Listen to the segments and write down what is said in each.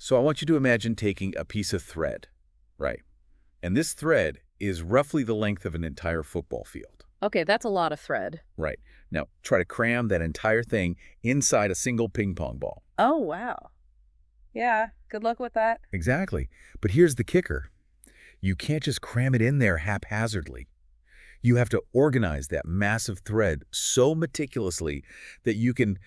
So I want you to imagine taking a piece of thread, right? And this thread is roughly the length of an entire football field. Okay, that's a lot of thread. Right. Now, try to cram that entire thing inside a single ping pong ball. Oh, wow. Yeah, good luck with that. Exactly. But here's the kicker. You can't just cram it in there haphazardly. You have to organize that massive thread so meticulously that you can,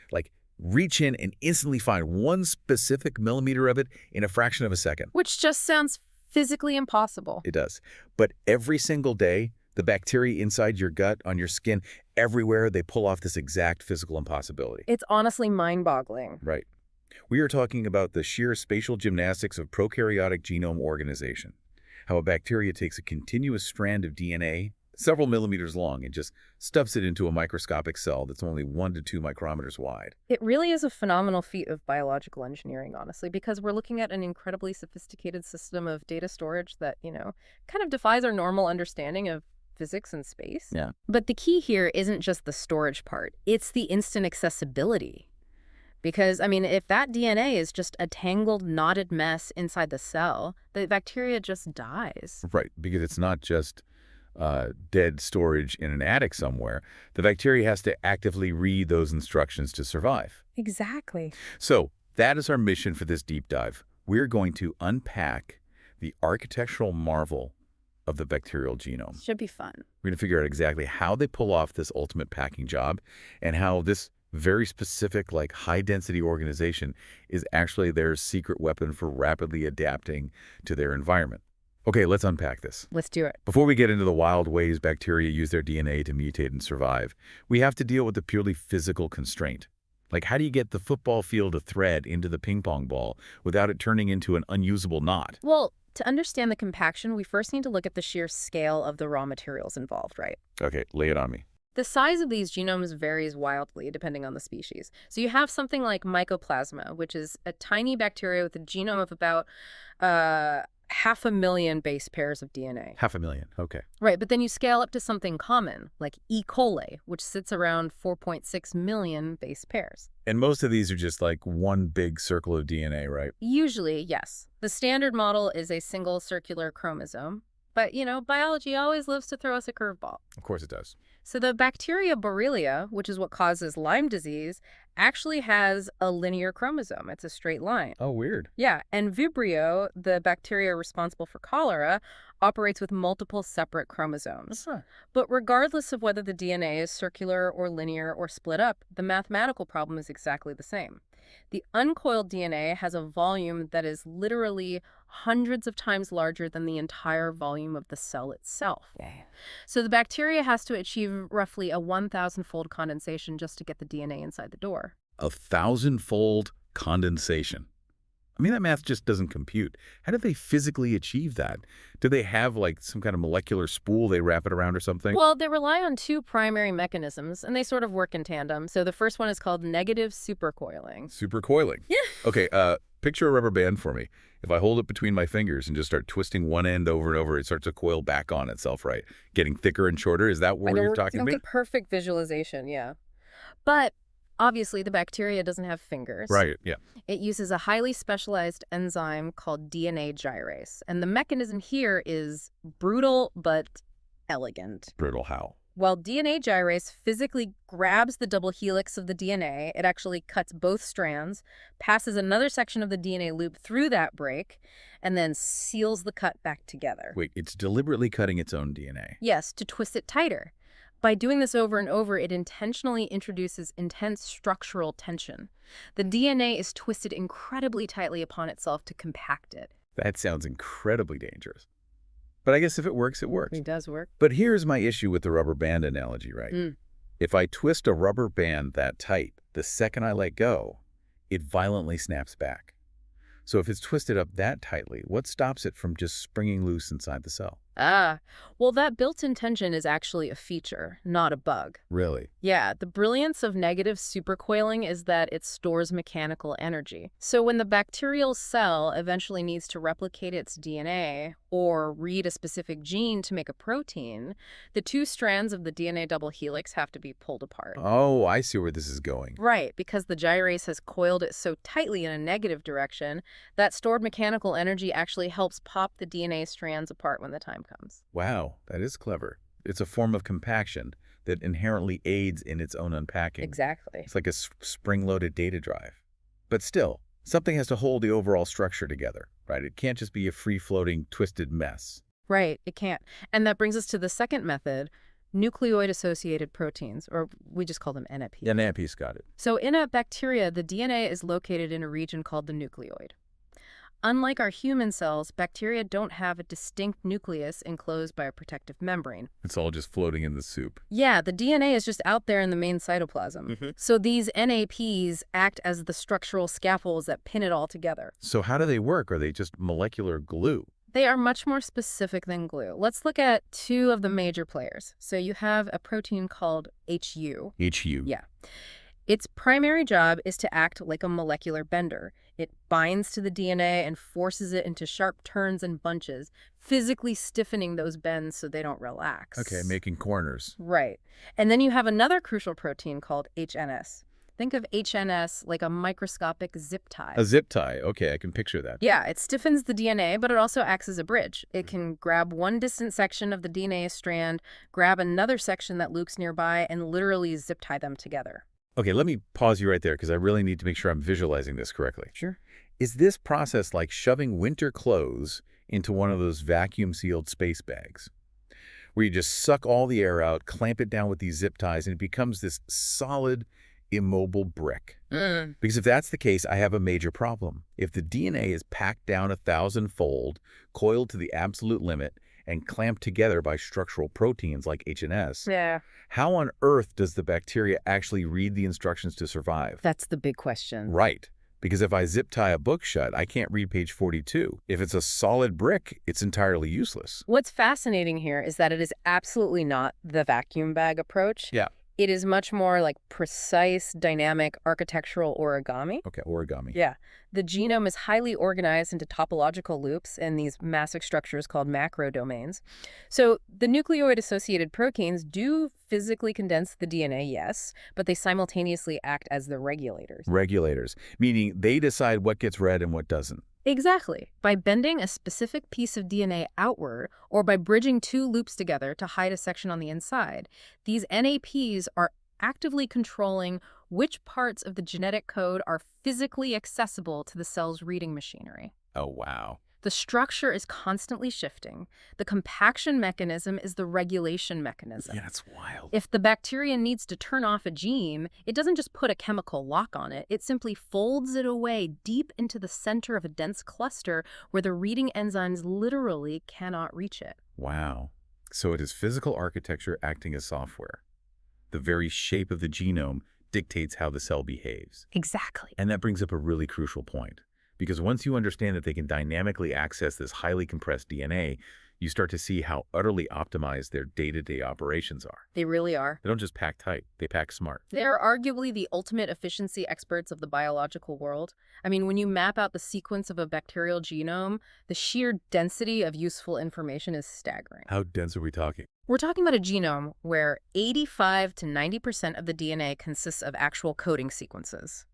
reach in and instantly find one specific millimeter of it in a fraction of a second. Which just sounds physically impossible. It does. But every single day, the bacteria inside your gut, on your skin, everywhere, they pull off this exact physical impossibility. It's honestly mind-boggling. Right. We are talking about the sheer spatial gymnastics of prokaryotic genome organization. How a bacteria takes a continuous strand of DNA, several millimeters long, and just stuffs it into a microscopic cell that's only 1 to 2 micrometers wide. It really is a phenomenal feat of biological engineering, honestly, because we're looking at an incredibly sophisticated system of data storage that, kind of defies our normal understanding of physics and space. Yeah. But the key here isn't just the storage part. It's the instant accessibility. Because, if that DNA is just a tangled, knotted mess inside the cell, the bacteria just dies. Right, because it's not just dead storage in an attic somewhere. The bacteria has to actively read those instructions to survive. Exactly. So that is our mission for this deep dive. We're going to unpack the architectural marvel of the bacterial genome. Should be fun. We're going to figure out exactly how they pull off this ultimate packing job and how this very specific, high-density organization is actually their secret weapon for rapidly adapting to their environment. Okay, let's unpack this. Let's do it. Before we get into the wild ways bacteria use their DNA to mutate and survive, we have to deal with the purely physical constraint. How do you get the football field of thread into the ping pong ball without it turning into an unusable knot? Well, to understand the compaction, we first need to look at the sheer scale of the raw materials involved, right? Okay, lay it on me. The size of these genomes varies wildly depending on the species. So you have something like mycoplasma, which is a tiny bacteria with a genome of about 500,000 base pairs of DNA. 500,000, okay. Right, but then you scale up to something common, like E. coli, which sits around 4.6 million base pairs. And most of these are just one big circle of DNA, right? Usually, yes. The standard model is a single circular chromosome. But, biology always loves to throw us a curveball. Of course it does. So the bacteria Borrelia, which is what causes Lyme disease, actually has a linear chromosome. It's a straight line. Oh, weird. Yeah, and Vibrio, the bacteria responsible for cholera, operates with multiple separate chromosomes. Huh. But regardless of whether the DNA is circular or linear or split up, the mathematical problem is exactly the same. The uncoiled DNA has a volume that is literally hundreds of times larger than the entire volume of the cell itself. Yeah. So the bacteria has to achieve roughly a 1,000-fold condensation just to get the DNA inside the door. 1,000-fold condensation. That math just doesn't compute. How do they physically achieve that? Do they have, some kind of molecular spool they wrap it around or something? Well, they rely on two primary mechanisms, and they sort of work in tandem. So the first one is called negative supercoiling. Supercoiling? Yeah. Okay, picture a rubber band for me. If I hold it between my fingers and just start twisting one end over and over, it starts to coil back on itself, right? Getting thicker and shorter. Is that what you're talking about? Okay, perfect visualization, yeah. But obviously, the bacteria doesn't have fingers. Right, yeah. It uses a highly specialized enzyme called DNA gyrase. And the mechanism here is brutal but elegant. Brutal how? While DNA gyrase physically grabs the double helix of the DNA, it actually cuts both strands, passes another section of the DNA loop through that break, and then seals the cut back together. Wait, it's deliberately cutting its own DNA? Yes, to twist it tighter. By doing this over and over, it intentionally introduces intense structural tension. The DNA is twisted incredibly tightly upon itself to compact it. That sounds incredibly dangerous. But I guess if it works, it works. It does work. But here's my issue with the rubber band analogy, right? If I twist a rubber band that tight, the second I let go, it violently snaps back. So if it's twisted up that tightly, what stops it from just springing loose inside the cell? Ah, well, that built-in tension is actually a feature, not a bug. Really? Yeah, the brilliance of negative supercoiling is that it stores mechanical energy. So when the bacterial cell eventually needs to replicate its DNA or read a specific gene to make a protein, the two strands of the DNA double helix have to be pulled apart. Oh, I see where this is going. Right, because the gyrase has coiled it so tightly in a negative direction that stored mechanical energy actually helps pop the DNA strands apart when the time comes. Wow, that is clever. It's a form of compaction that inherently aids in its own unpacking. Exactly. It's like a spring-loaded data drive. But still, something has to hold the overall structure together, right? It can't just be a free-floating, twisted mess. Right, it can't. And that brings us to the second method, nucleoid-associated proteins, or we just call them NAP. Yeah, Nappy's got it. So in a bacteria, the DNA is located in a region called the nucleoid. Unlike our human cells, bacteria don't have a distinct nucleus enclosed by a protective membrane. It's all just floating in the soup. Yeah, the DNA is just out there in the main cytoplasm. So these NAPs act as the structural scaffolds that pin it all together. So how do they work? Are they just molecular glue? They are much more specific than glue. Let's look at two of the major players. So you have a protein called HU. HU. Yeah. Its primary job is to act like a molecular bender. It binds to the DNA and forces it into sharp turns and bunches, physically stiffening those bends so they don't relax. Okay, making corners. Right. And then you have another crucial protein called HNS. Think of HNS like a microscopic zip tie. A zip tie. Okay, I can picture that. Yeah, it stiffens the DNA, but it also acts as a bridge. It can grab one distant section of the DNA strand, grab another section that loops nearby, and literally zip tie them together. Okay, let me pause you right there because I really need to make sure I'm visualizing this correctly. Sure. Is this process like shoving winter clothes into one of those vacuum-sealed space bags, where you just suck all the air out, clamp it down with these zip ties, and it becomes this solid, immobile brick? Because if that's the case, I have a major problem. If the DNA is packed down 1,000-fold, coiled to the absolute limit, and clamped together by structural proteins like HNS, Yeah. how on earth does the bacteria actually read the instructions to survive? That's the big question. Right. Because if I zip tie a book shut, I can't read page 42. If it's a solid brick, it's entirely useless. What's fascinating here is that it is absolutely not the vacuum bag approach. Yeah. It is much more like precise, dynamic, architectural origami. Okay, origami. Yeah. The genome is highly organized into topological loops and these massive structures called macrodomains. So the nucleoid-associated proteins do physically condense the DNA, yes, but they simultaneously act as the regulators. Regulators, meaning they decide what gets read and what doesn't. Exactly. By bending a specific piece of DNA outward or by bridging two loops together to hide a section on the inside, these NAPs are actively controlling which parts of the genetic code are physically accessible to the cell's reading machinery. Oh, wow. The structure is constantly shifting. The compaction mechanism is the regulation mechanism. Yeah, that's wild. If the bacteria needs to turn off a gene, it doesn't just put a chemical lock on it. It simply folds it away deep into the center of a dense cluster where the reading enzymes literally cannot reach it. Wow. So it is physical architecture acting as software. The very shape of the genome dictates how the cell behaves. Exactly. And that brings up a really crucial point. Because once you understand that they can dynamically access this highly compressed DNA, you start to see how utterly optimized their day-to-day operations are. They really are. They don't just pack tight, they pack smart. They're arguably the ultimate efficiency experts of the biological world. I mean, when you map out the sequence of a bacterial genome, the sheer density of useful information is staggering. How dense are we talking? We're talking about a genome where 85 to 90% of the DNA consists of actual coding sequences.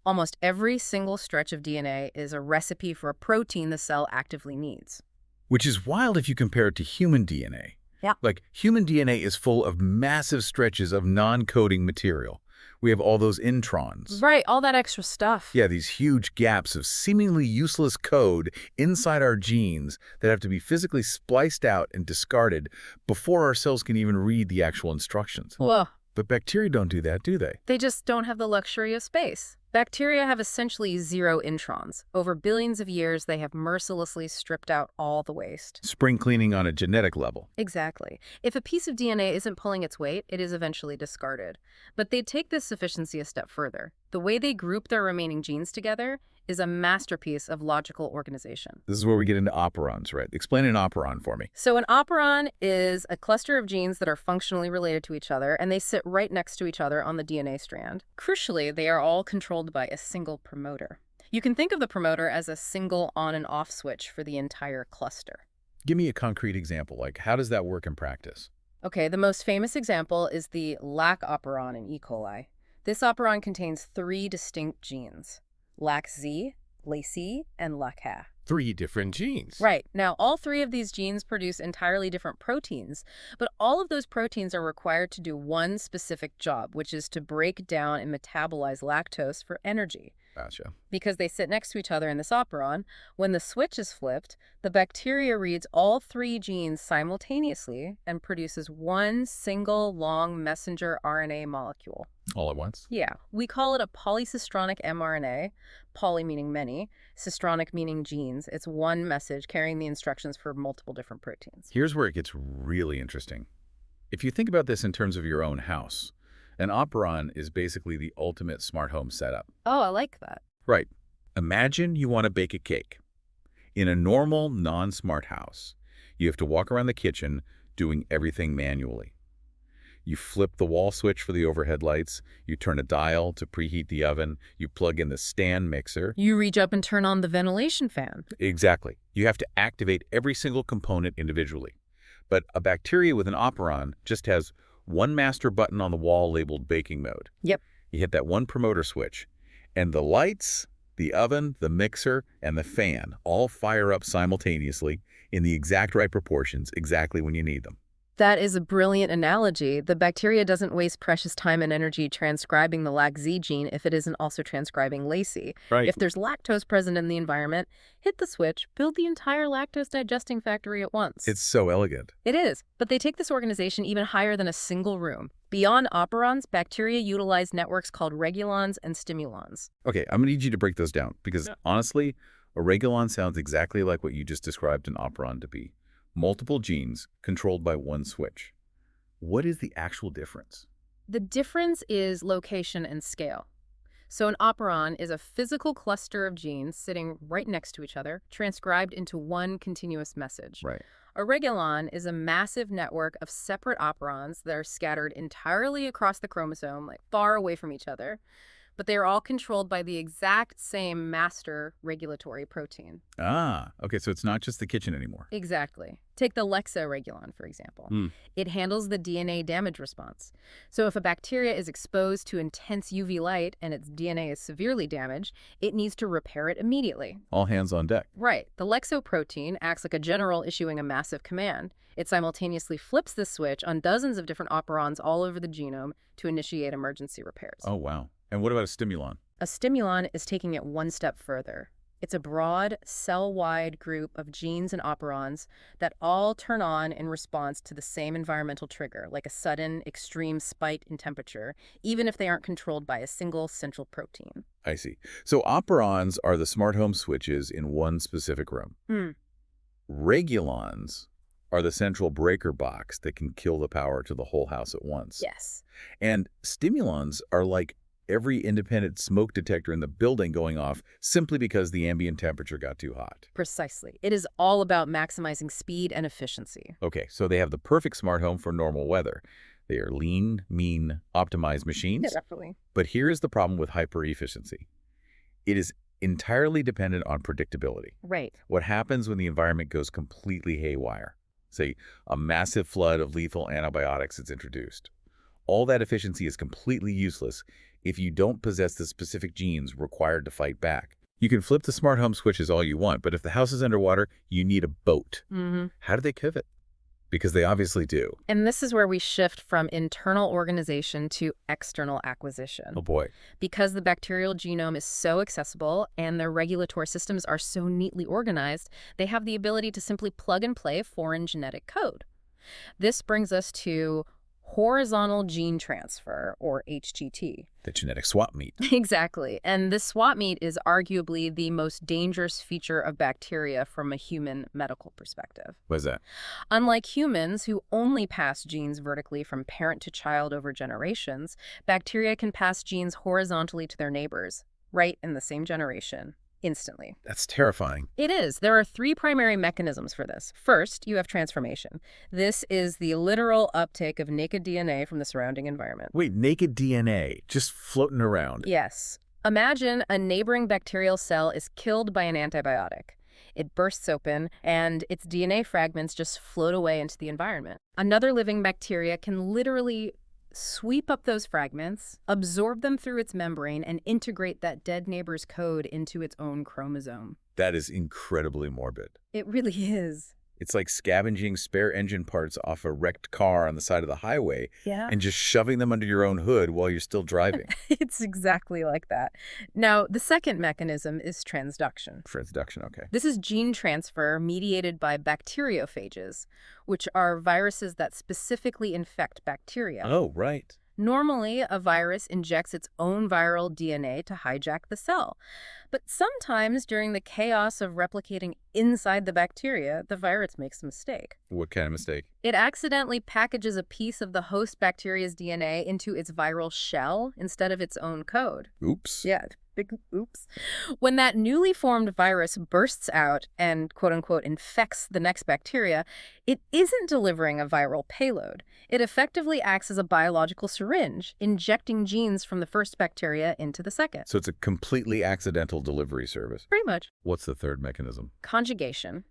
Almost every single stretch of DNA is a recipe for a protein the cell actively needs. Which is wild if you compare it to human DNA. Yeah. Like, human DNA is full of massive stretches of non-coding material. We have all those introns. Right, all that extra stuff. Yeah, these huge gaps of seemingly useless code inside our genes that have to be physically spliced out and discarded before our cells can even read the actual instructions. Whoa. But bacteria don't do that, do they? They just don't have the luxury of space. Bacteria have essentially zero introns. Over billions of years, they have mercilessly stripped out all the waste. Spring cleaning on a genetic level. Exactly. If a piece of DNA isn't pulling its weight, it is eventually discarded. But they take this efficiency a step further. The way they group their remaining genes together is a masterpiece of logical organization. This is where we get into operons, right? Explain an operon for me. So an operon is a cluster of genes that are functionally related to each other, and they sit right next to each other on the DNA strand. Crucially, they are all controlled by a single promoter. You can think of the promoter as a single on and off switch for the entire cluster. Give me a concrete example. Like, how does that work in practice? Okay, the most famous example is the lac operon in E. coli. This operon contains 3 distinct genes: LAC-Z, LAC, and LAC-A. 3 different genes. Right. Now, all 3 of these genes produce entirely different proteins, but all of those proteins are required to do one specific job, which is to break down and metabolize lactose for energy. Gotcha. Because they sit next to each other in this operon, when the switch is flipped, the bacteria reads all 3 genes simultaneously and produces one single long messenger RNA molecule. All at once? Yeah, we call it a polycistronic mRNA, poly meaning many, cistronic meaning genes. It's one message carrying the instructions for multiple different proteins. Here's where it gets really interesting. If you think about this in terms of your own house, an operon is basically the ultimate smart home setup. Oh, I like that. Right. Imagine you want to bake a cake. In a normal, non-smart house, you have to walk around the kitchen doing everything manually. You flip the wall switch for the overhead lights, you turn a dial to preheat the oven, you plug in the stand mixer. You reach up and turn on the ventilation fan. Exactly. You have to activate every single component individually. But a bacteria with an operon just has one master button on the wall labeled baking mode. Yep. You hit that one promoter switch, and the lights, the oven, the mixer, and the fan all fire up simultaneously in the exact right proportions, exactly when you need them. That is a brilliant analogy. The bacteria doesn't waste precious time and energy transcribing the LAC-Z gene if it isn't also transcribing LAC. Right. If there's lactose present in the environment, hit the switch, build the entire lactose digesting factory at once. It's so elegant. It is, but they take this organization even higher than a single room. Beyond operons, bacteria utilize networks called regulons and stimulons. Okay, I'm going to need you to break those down because honestly, a regulon sounds exactly like what you just described an operon to be. Multiple genes controlled by one switch. What is the actual difference? The difference is location and scale. So an operon is a physical cluster of genes sitting right next to each other, transcribed into one continuous message. Right. A regulon is a massive network of separate operons that are scattered entirely across the chromosome, like far away from each other, but they are all controlled by the exact same master regulatory protein. Ah, okay, so it's not just the kitchen anymore. Exactly. Take the Lexa regulon, for example. It handles the DNA damage response. So if a bacteria is exposed to intense UV light and its DNA is severely damaged, it needs to repair it immediately. All hands on deck. Right. The lexoprotein acts like a general issuing a massive command. It simultaneously flips the switch on dozens of different operons all over the genome to initiate emergency repairs. Oh, wow. And what about a stimulon? A stimulon is taking it one step further. It's a broad, cell-wide group of genes and operons that all turn on in response to the same environmental trigger, like a sudden, extreme spike in temperature, even if they aren't controlled by a single central protein. I see. So operons are the smart home switches in one specific room. Regulons are the central breaker box that can kill the power to the whole house at once. Yes. And stimulons are like every independent smoke detector in the building going off simply because the ambient temperature got too hot. Precisely. It is all about maximizing speed and efficiency. Okay, so they have the perfect smart home for normal weather. They are lean, mean, optimized machines. Yeah, definitely. But here is the problem with hyper-efficiency. It is entirely dependent on predictability. Right. What happens when the environment goes completely haywire? Say, a massive flood of lethal antibiotics is introduced. All that efficiency is completely useless if you don't possess the specific genes required to fight back. You can flip the smart home switches all you want, but if the house is underwater, you need a boat. How do they pivot? Because they obviously do. And this is where we shift from internal organization to external acquisition. Oh boy. Because the bacterial genome is so accessible and their regulatory systems are so neatly organized, they have the ability to simply plug and play foreign genetic code. This brings us to horizontal gene transfer, or HGT. The genetic swap meet. Exactly. And this swap meet is arguably the most dangerous feature of bacteria from a human medical perspective. What is that? Unlike humans, who only pass genes vertically from parent to child over generations, bacteria can pass genes horizontally to their neighbors, right in the same generation, instantly. That's terrifying. It is. There are three primary mechanisms for this. First, you have transformation. This is the literal uptake of naked DNA from the surrounding environment. Wait, naked DNA just floating around. Yes. Imagine a neighboring bacterial cell is killed by an antibiotic. It bursts open, and its DNA fragments just float away into the environment. Another living bacteria can literally sweep up those fragments, absorb them through its membrane, and integrate that dead neighbor's code into its own chromosome. That is incredibly morbid. It really is. It's like scavenging spare engine parts off a wrecked car on the side of the highway Yeah. and just shoving them under your own hood while you're still driving. It's exactly like that. Now, the second mechanism is transduction. Transduction, okay. This is gene transfer mediated by bacteriophages, which are viruses that specifically infect bacteria. Oh, right. Normally, a virus injects its own viral DNA to hijack the cell. But sometimes, during the chaos of replicating inside the bacteria, the virus makes a mistake. What kind of mistake? It accidentally packages a piece of the host bacteria's DNA into its viral shell instead of its own code. Oops. Yeah, big oops. When that newly formed virus bursts out and quote-unquote infects the next bacteria, it isn't delivering a viral payload. It effectively acts as a biological syringe, injecting genes from the first bacteria into the second. So it's a completely accidental delivery service. Pretty much. What's the third mechanism? Conjugation.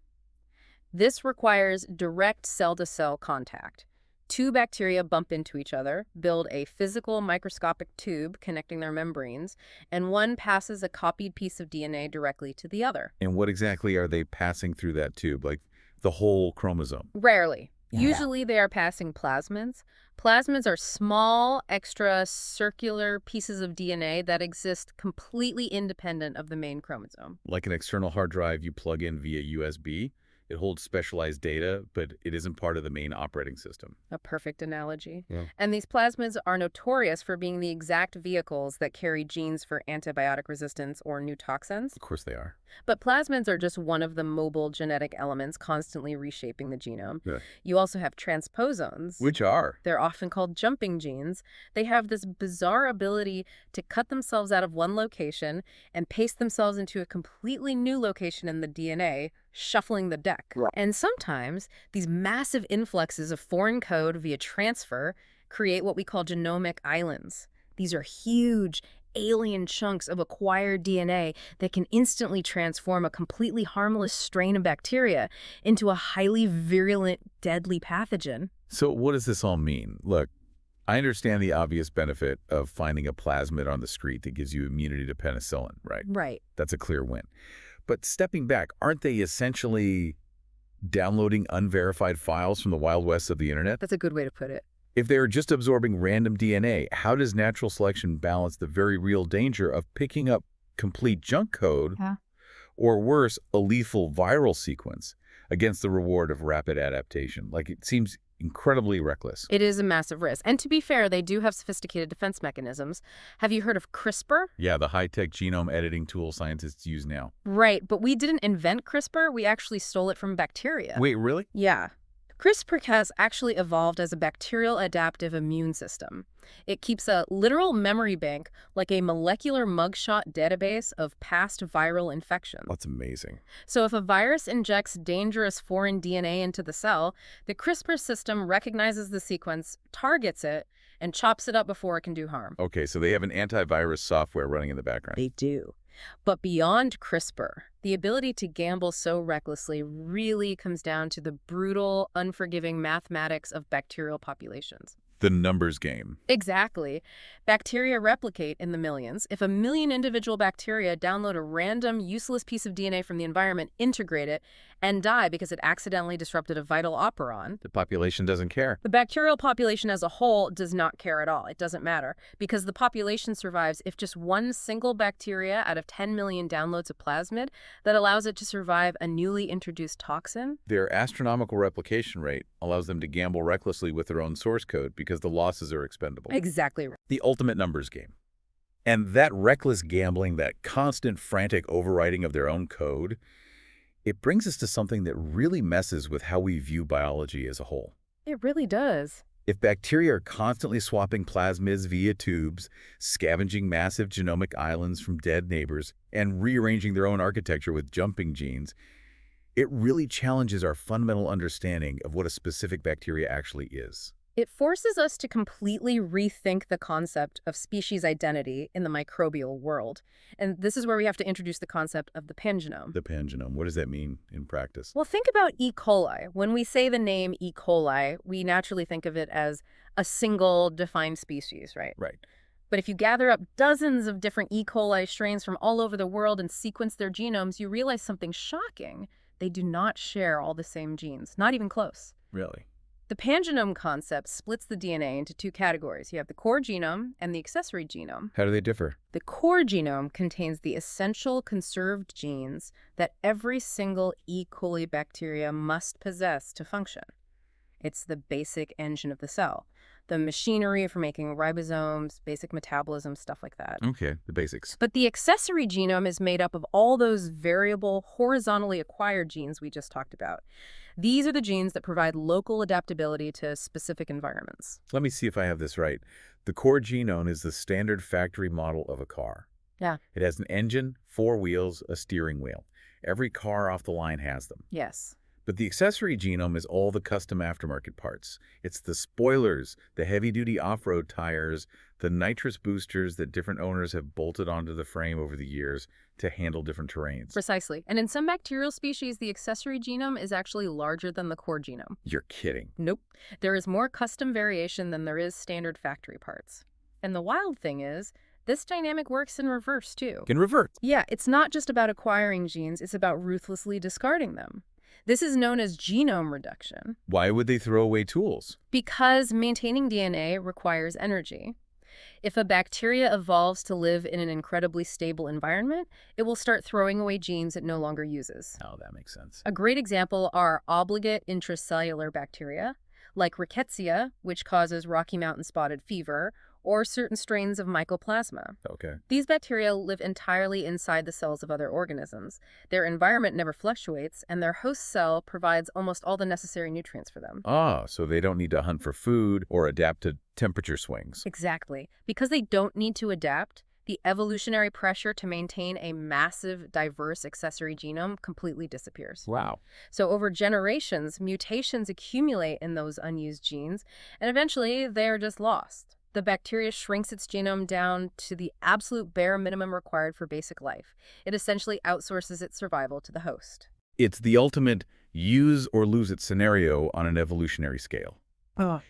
This requires direct cell-to-cell contact. Two bacteria bump into each other, build a physical microscopic tube connecting their membranes, and one passes a copied piece of DNA directly to the other. And what exactly are they passing through that tube? Like the whole chromosome? Rarely. Yeah. Usually they are passing plasmids. Plasmids are small, extra circular pieces of DNA that exist completely independent of the main chromosome. Like an external hard drive you plug in via USB? It holds specialized data, but it isn't part of the main operating system. A perfect analogy. Yeah. And these plasmids are notorious for being the exact vehicles that carry genes for antibiotic resistance or new toxins. Of course they are. But plasmids are just one of the mobile genetic elements constantly reshaping the genome. Yeah. You also have transposons. Which are? They're often called jumping genes. They have this bizarre ability to cut themselves out of one location and paste themselves into a completely new location in the DNA, shuffling the deck. Right. And sometimes these massive influxes of foreign code via transfer create what we call genomic islands. These are huge, alien chunks of acquired DNA that can instantly transform a completely harmless strain of bacteria into a highly virulent, deadly pathogen. So what does this all mean? Look, I understand the obvious benefit of finding a plasmid on the street that gives you immunity to penicillin, right? Right. That's a clear win. But stepping back, aren't they essentially downloading unverified files from the Wild West of the internet? That's a good way to put it. If they're just absorbing random DNA, how does natural selection balance the very real danger of picking up complete junk code, or worse, a lethal viral sequence, against the reward of rapid adaptation? Like, it seems incredibly reckless. It is a massive risk. And to be fair, they do have sophisticated defense mechanisms. Have you heard of CRISPR? Yeah, the high-tech genome editing tool scientists use now. Right, but we didn't invent CRISPR. We actually stole it from bacteria. Wait, really? Yeah. CRISPR has actually evolved as a bacterial adaptive immune system. It keeps a literal memory bank, like a molecular mugshot database of past viral infections. That's amazing. So if a virus injects dangerous foreign DNA into the cell, the CRISPR system recognizes the sequence, targets it, and chops it up before it can do harm. Okay, so they have an antivirus software running in the background. They do. But beyond CRISPR, the ability to gamble so recklessly really comes down to the brutal, unforgiving mathematics of bacterial populations. The numbers game. Exactly. Bacteria replicate in the millions. If a million individual bacteria download a random, useless piece of DNA from the environment, integrate it, and die because it accidentally disrupted a vital operon, The population doesn't care. the bacterial population as a whole does not care at all. It doesn't matter, because the population survives if just one single bacteria out of 10 million downloads a plasmid that allows it to survive a newly introduced toxin. Their astronomical replication rate allows them to gamble recklessly with their own source code because because the losses are expendable. Exactly right. The ultimate numbers game. And that reckless gambling, that constant frantic overwriting of their own code, it brings us to something that really messes with how we view biology as a whole. It really does. If bacteria are constantly swapping plasmids via tubes, scavenging massive genomic islands from dead neighbors, and rearranging their own architecture with jumping genes, it really challenges our fundamental understanding of what a specific bacteria actually is. It forces us to completely rethink the concept of species identity in the microbial world. And this is where we have to introduce the concept of the pangenome. The pangenome, what does that mean in practice? Well, think about E. coli. When we say the name E. coli, we naturally think of it as a single defined species, right? Right. But if you gather up dozens of different E. coli strains from all over the world and sequence their genomes, you realize something shocking. They do not share all the same genes, not even close. Really? The pangenome concept splits the DNA into two categories. You have the core genome and the accessory genome. How do they differ? The core genome contains the essential conserved genes that every single E. coli bacteria must possess to function. It's the basic engine of the cell, the machinery for making ribosomes, basic metabolism, stuff like that. Okay, the basics. But the accessory genome is made up of all those variable, horizontally acquired genes we just talked about. These are the genes that provide local adaptability to specific environments. Let me see if I have this right. The core genome is the standard factory model of a car. Yeah. It has an engine, 4 wheels, a steering wheel. Every car off the line has them. Yes. But the accessory genome is all the custom aftermarket parts. It's the spoilers, the heavy-duty off-road tires, the nitrous boosters that different owners have bolted onto the frame over the years to handle different terrains. Precisely. And in some bacterial species, the accessory genome is actually larger than the core genome. You're kidding. Nope. There is more custom variation than there is standard factory parts. And the wild thing is, this dynamic works in reverse, too. Can revert. Yeah, it's not just about acquiring genes, it's about ruthlessly discarding them. This is known as genome reduction. Why would they throw away tools? Because maintaining DNA requires energy. If a bacteria evolves to live in an incredibly stable environment, it will start throwing away genes it no longer uses. Oh, that makes sense. A great example are obligate intracellular bacteria, like Rickettsia, which causes Rocky Mountain spotted fever, or certain strains of mycoplasma. Okay. These bacteria live entirely inside the cells of other organisms. Their environment never fluctuates, and their host cell provides almost all the necessary nutrients for them. Ah, so they don't need to hunt for food or adapt to temperature swings. Exactly. Because they don't need to adapt, the evolutionary pressure to maintain a massive, diverse accessory genome completely disappears. Wow. So over generations, mutations accumulate in those unused genes, and eventually they are just lost. The bacteria shrinks its genome down to the absolute bare minimum required for basic life. It essentially outsources its survival to the host. It's the ultimate use or lose it scenario on an evolutionary scale.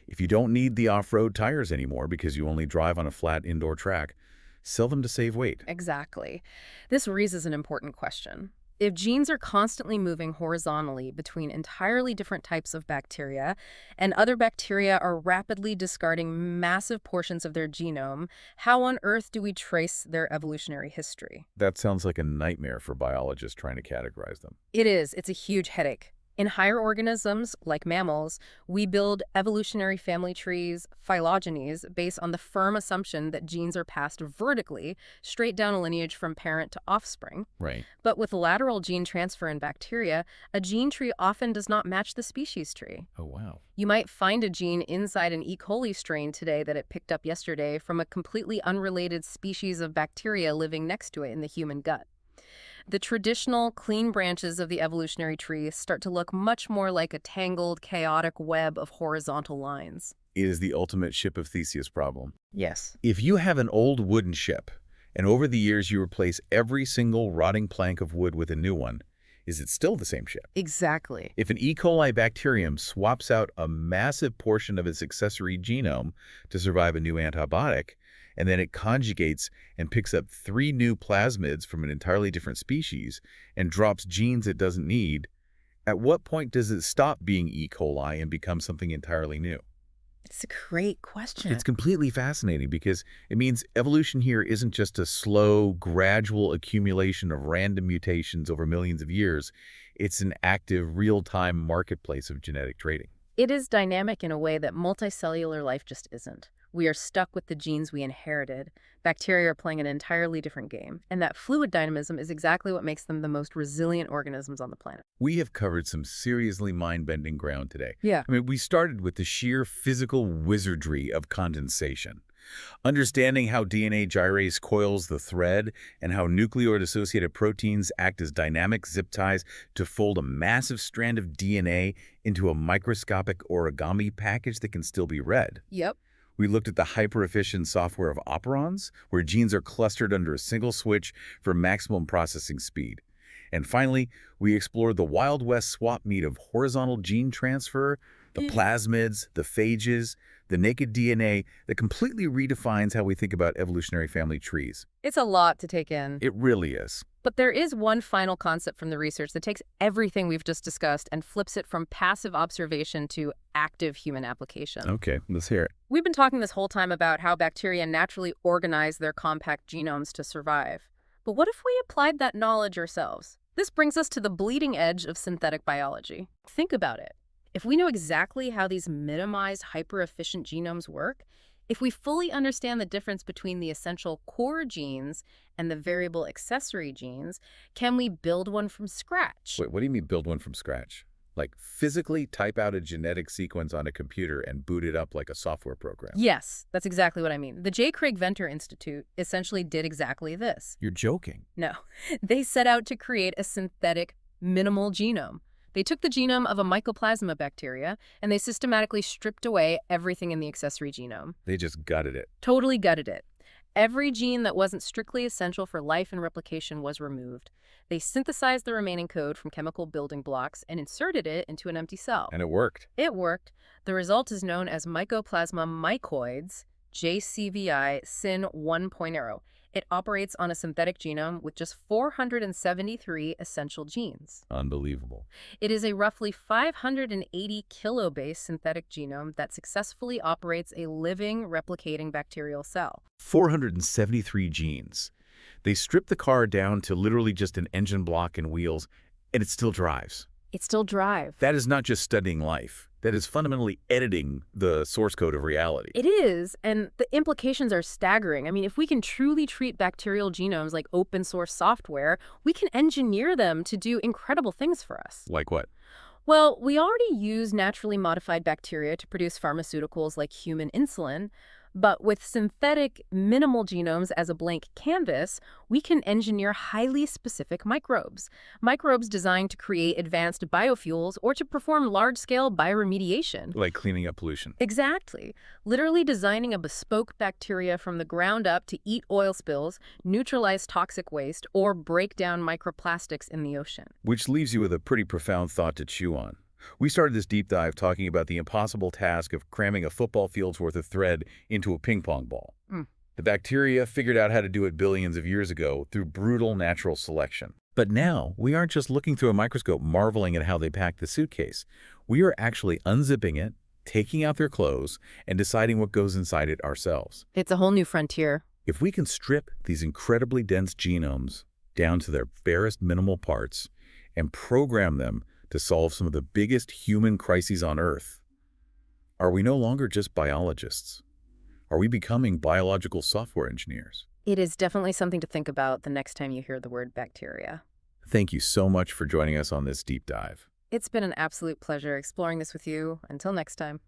If you don't need the off-road tires anymore because you only drive on a flat indoor track, sell them to save weight. Exactly. This raises an important question. If genes are constantly moving horizontally between entirely different types of bacteria, and other bacteria are rapidly discarding massive portions of their genome, how on earth do we trace their evolutionary history? That sounds like a nightmare for biologists trying to categorize them. It is. It's a huge headache. In higher organisms, like mammals, we build evolutionary family trees, phylogenies, based on the firm assumption that genes are passed vertically, straight down a lineage from parent to offspring. Right. But with lateral gene transfer in bacteria, a gene tree often does not match the species tree. Oh, wow. You might find a gene inside an E. coli strain today that it picked up yesterday from a completely unrelated species of bacteria living next to it in the human gut. The traditional, clean branches of the evolutionary tree start to look much more like a tangled, chaotic web of horizontal lines. It is the ultimate ship of Theseus problem. Yes. If you have an old wooden ship, and over the years you replace every single rotting plank of wood with a new one, is it still the same ship? Exactly. If an E. coli bacterium swaps out a massive portion of its accessory genome to survive a new antibiotic, and then it conjugates and picks up 3 new plasmids from an entirely different species and drops genes it doesn't need, at what point does it stop being E. coli and become something entirely new? It's a great question. It's completely fascinating because it means evolution here isn't just a slow, gradual accumulation of random mutations over millions of years. It's an active, real-time marketplace of genetic trading. It is dynamic in a way that multicellular life just isn't. We are stuck with the genes we inherited. Bacteria are playing an entirely different game, and that fluid dynamism is exactly what makes them the most resilient organisms on the planet. We have covered some seriously mind-bending ground today. Yeah. I mean, we started with the sheer physical wizardry of condensation. Understanding how DNA gyrase coils the thread and how nucleoid-associated proteins act as dynamic zip ties to fold a massive strand of DNA into a microscopic origami package that can still be read. Yep. We looked at the hyper-efficient software of operons, where genes are clustered under a single switch for maximum processing speed. And finally, we explored the Wild West swap meet of horizontal gene transfer, the plasmids, the phages, the naked DNA that completely redefines how we think about evolutionary family trees. It's a lot to take in. It really is. But there is one final concept from the research that takes everything we've just discussed and flips it from passive observation to active human application. Okay, let's hear it. We've been talking this whole time about how bacteria naturally organize their compact genomes to survive. But what if we applied that knowledge ourselves? This brings us to the bleeding edge of synthetic biology. Think about it. If we know exactly how these minimized, hyper-efficient genomes work, if we fully understand the difference between the essential core genes and the variable accessory genes, can we build one from scratch? Wait, what do you mean build one from scratch? Like physically type out a genetic sequence on a computer and boot it up like a software program? Yes, that's exactly what I mean. The J. Craig Venter Institute essentially did exactly this. You're joking. No, they set out to create a synthetic minimal genome. They took the genome of a mycoplasma bacteria, and they systematically stripped away everything in the accessory genome. They just gutted it. Totally gutted it. Every gene that wasn't strictly essential for life and replication was removed. They synthesized the remaining code from chemical building blocks and inserted it into an empty cell. And it worked. It worked. The result is known as Mycoplasma mycoids, JCVI Syn 1.0. It operates on a synthetic genome with just 473 essential genes. Unbelievable. It is a roughly 580 kilobase synthetic genome that successfully operates a living, replicating bacterial cell. 473 genes. They stripped the car down to literally just an engine block and wheels, and it still drives. It still drives. That is not just studying life. That is fundamentally editing the source code of reality. It is, and the implications are staggering. I mean, if we can truly treat bacterial genomes like open source software, we can engineer them to do incredible things for us. Like what? Well, we already use naturally modified bacteria to produce pharmaceuticals like human insulin, but with synthetic minimal genomes as a blank canvas, we can engineer highly specific microbes. Microbes designed to create advanced biofuels or to perform large-scale bioremediation. Like cleaning up pollution. Exactly. Literally designing a bespoke bacteria from the ground up to eat oil spills, neutralize toxic waste, or break down microplastics in the ocean. Which leaves you with a pretty profound thought to chew on. We started this deep dive talking about the impossible task of cramming a football field's worth of thread into a ping pong ball. The bacteria figured out how to do it billions of years ago through brutal natural selection. But now, we aren't just looking through a microscope marveling at how they packed the suitcase. We are actually unzipping it, taking out their clothes, and deciding what goes inside it ourselves. It's a whole new frontier. If we can strip these incredibly dense genomes down to their barest minimal parts and program them to solve some of the biggest human crises on Earth, are we no longer just biologists? Are we becoming biological software engineers? It is definitely something to think about the next time you hear the word bacteria. Thank you so much for joining us on this deep dive. It's been an absolute pleasure exploring this with you. Until next time.